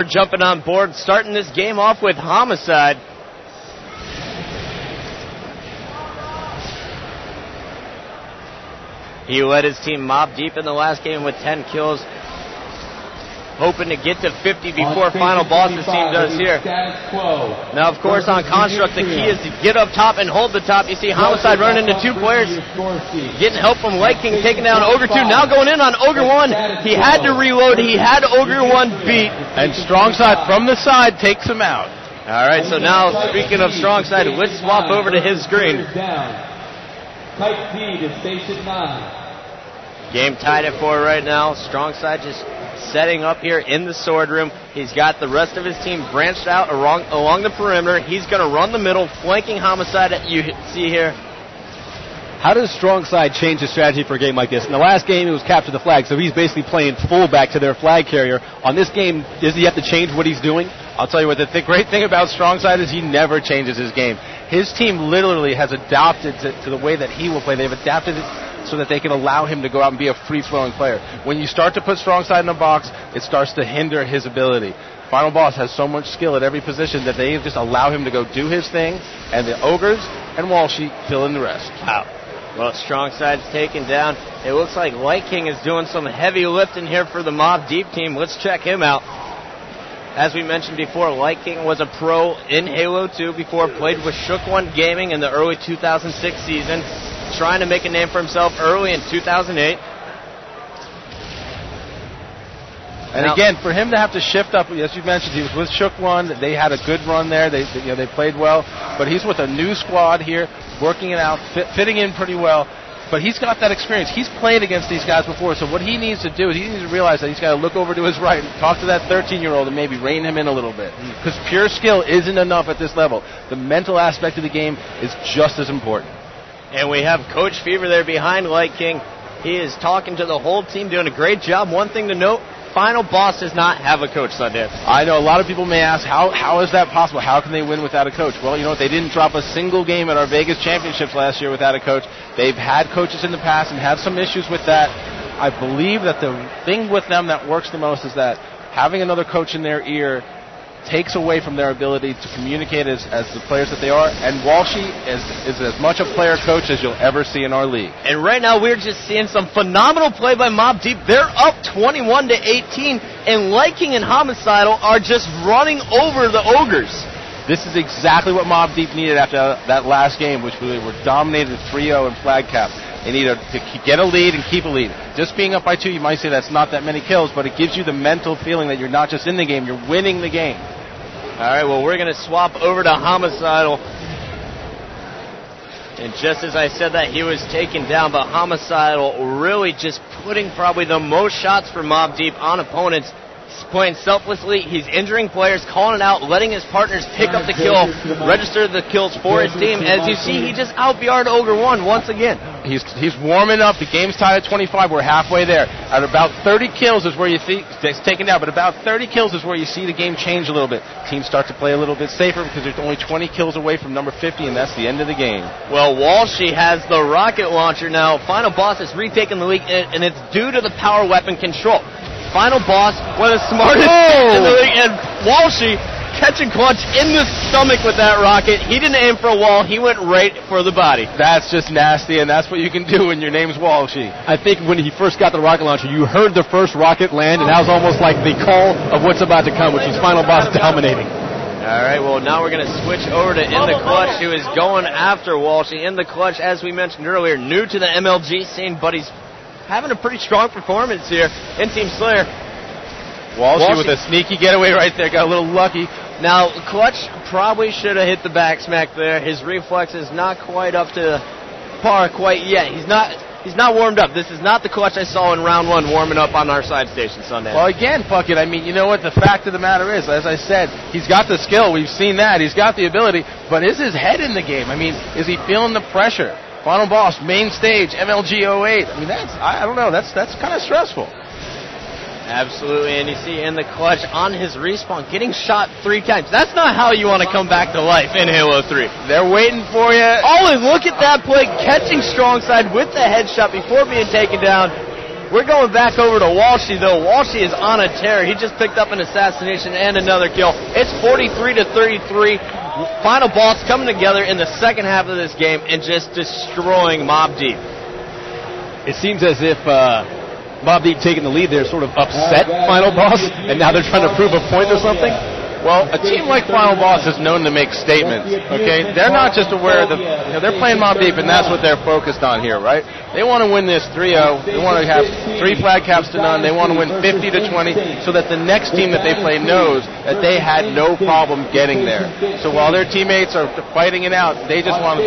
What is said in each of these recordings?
Jumping on board, starting this game off with Homicide. He led his team mob deep in the last game with 10 kills. Hoping to get to 50 before Final Boss, this team does here. Now, of course, on Construct, the key is to get up top and hold the top. You see Homicide running into two players. Getting help from Light King, taking down Ogre 2. Now going in on Ogre 1. He had to reload. He had Ogre 1 beat. And Strongside from the side takes him out. All right, so now, speaking of Strongside, let's swap over to his screen. Type P to Station 9. Game tied at 4 right now. Strongside just setting up here in the sword room. He's got the rest of his team branched out along the perimeter. He's going to run the middle, flanking Homicide that you see here. How does Strongside change his strategy for a game like this? In the last game, it was capture the flag, so he's basically playing fullback to their flag carrier. On this game, does he have to change what he's doing? I'll tell you what, the great thing about Strongside is he never changes his game. His team literally has adapted to the way that he will play. They've adapted it so that they can allow him to go out and be a free-flowing player. When you start to put Strongside in a box, it starts to hinder his ability. Final Boss has so much skill at every position that they just allow him to go do his thing, and the Ogres and Walshy fill in the rest. Wow. Well, Strongside's taken down. It looks like Light King is doing some heavy lifting here for the Mob Deep team. Let's check him out. As we mentioned before, Light King was a pro in Halo 2 before, played with Shook One Gaming in the early 2006 season, trying to make a name for himself early in 2008. And now, again, for him to have to shift up, as you mentioned, he was with Shook One. They had a good run there. They played well. But he's with a new squad here, working it out, fitting in pretty well. But he's got that experience. He's played against these guys before, so what he needs to do is he needs to realize that he's got to look over to his right and talk to that 13-year-old and maybe rein him in a little bit. Because pure skill isn't enough at this level. The mental aspect of the game is just as important. And we have Coach Fever there behind Light King. He is talking to the whole team, doing a great job. One thing to note, Final Boss does not have a coach Sunday. I know a lot of people may ask, how is that possible? How can they win without a coach? Well, you know what? They didn't drop a single game at our Vegas Championships last year without a coach. They've had coaches in the past and had some issues with that. I believe that the thing with them that works the most is that having another coach in their ear takes away from their ability to communicate as the players that they are. And Walshy is as much a player-coach as you'll ever see in our league. And right now we're just seeing some phenomenal play by Mob Deep. They're up 21-18, and Light King and Homicidal are just running over the Ogres. This is exactly what Mob Deep needed after that last game, which we were dominated 3-0 in flag cap. They need to get a lead and keep a lead. Just being up by 2, you might say that's not that many kills, but it gives you the mental feeling that you're not just in the game, you're winning the game. All right, well, we're going to swap over to Homicidal. And just as I said that, he was taken down, but Homicidal really just putting probably the most shots for Mob Deep on opponents. He's playing selflessly. He's injuring players, calling it out, letting his partners pick up the kill, register the kills for his team. As you see, he just out-BR'd Ogre 1 once again. He's warming up. The game's tied at 25. We're halfway there. At about 30 kills is where you see it's taken down, but about 30 kills is where you see the game change a little bit. Teams start to play a little bit safer because there's only 20 kills away from number 50, and that's the end of the game. Well, Walshy has the rocket launcher now. Final Boss has retaken the lead, and it's due to the power weapon control. Final Boss, one of the smartest in the league, and Walshy catching clutch in the stomach with that rocket. He didn't aim for a wall. He went right for the body. That's just nasty, and that's what you can do when your name's Walshy. I think when he first got the rocket launcher, you heard the first rocket land, and that was almost like the call of what's about to come, which is Final Boss dominating. All right, well, now we're going to switch over to In the Clutch, who is going after Walshy. In the Clutch, as we mentioned earlier, new to the MLG scene, but he's having a pretty strong performance here in Team Slayer. Walshy with a sneaky getaway right there. Got a little lucky. Now, Clutch probably should have hit the back smack there. His reflex is not quite up to par quite yet. He's not warmed up. This is not the Clutch I saw in round 1 warming up on our side station Sunday. Well, again, Puckett, I mean, you know what? The fact of the matter is, as I said, he's got the skill. We've seen that. He's got the ability. But is his head in the game? I mean, is he feeling the pressure? Final Boss, main stage, MLG 08. I mean, I don't know. That's kind of stressful. Absolutely, and you see In the Clutch on his respawn getting shot 3 times. That's not how you want to come back to life in Halo 3. They're waiting for you. Oh, and look at that play, catching Strongside with the headshot before being taken down. We're going back over to Walshy, though. Walshy is on a tear. He just picked up an assassination and another kill. It's 43-33. Final boss coming together in the second half of this game and just destroying Mobb Deep. It seems as if Mobb Deep taking the lead there sort of upset Final Boss, and now they're trying to prove a point or something. Well, a team like Final Boss is known to make statements, okay? They're not just aware of they're playing Mobb Deep, and that's what they're focused on here, right? They want to win this 3-0. They want to have 3 flag caps to none. They want to win 50-20 so that the next team that they play knows that they had no problem getting there. So while their teammates are fighting it out, they want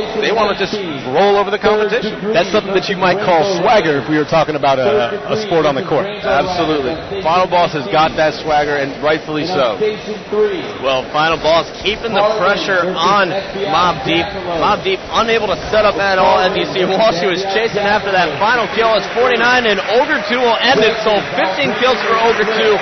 to just roll over the competition. That's something that you might call swagger if we were talking about a sport on the court. Absolutely. Final Boss has got that swagger, and rightfully so. Well, Final Boss keeping the pressure on Mobb Deep. Mobb Deep unable to set up at all, as you see. Walshy was chasing after that final kill. It's 49, and Ogre 2 will end it. So 15 kills for Ogre 2.